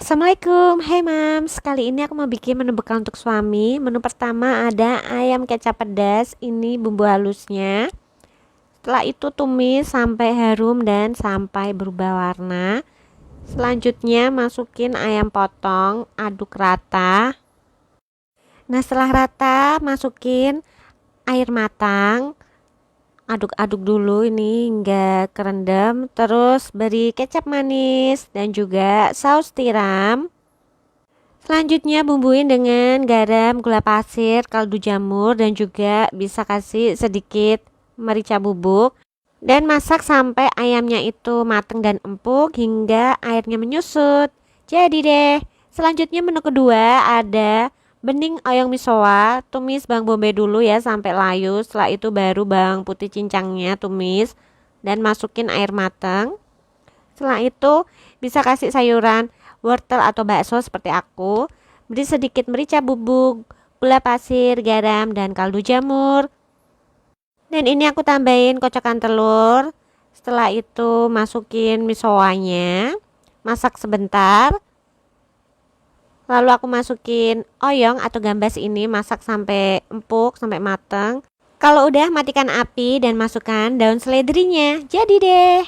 Assalamualaikum, hai mams. Kali ini aku mau bikin menu bekal untuk suami. Menu pertama ada ayam kecap pedas, ini bumbu halusnya. Setelah itu tumis sampai harum dan sampai berubah warna. Selanjutnya masukin ayam potong, aduk rata. Nah, setelah rata masukin air matang. Aduk-aduk dulu ini hingga kerendam, terus beri kecap manis dan juga saus tiram. Selanjutnya bumbuin dengan garam, gula pasir, kaldu jamur dan juga bisa kasih sedikit merica bubuk. Dan masak sampai ayamnya itu matang dan empuk hingga airnya menyusut. Jadi deh. Selanjutnya menu kedua ada bening oyong misoa. Tumis bawang bombay dulu ya sampai layu. Setelah itu baru bawang putih cincangnya tumis dan masukin air matang. Setelah itu bisa kasih sayuran wortel atau bakso seperti aku. Beri sedikit merica bubuk, gula pasir, garam dan kaldu jamur. Dan ini aku tambahin kocokan telur. Setelah itu masukin misoanya. Masak sebentar. Lalu aku masukin oyong atau gambas ini, masak sampai empuk, sampai matang. Kalau udah matikan api dan masukkan daun seledrinya. Jadi deh.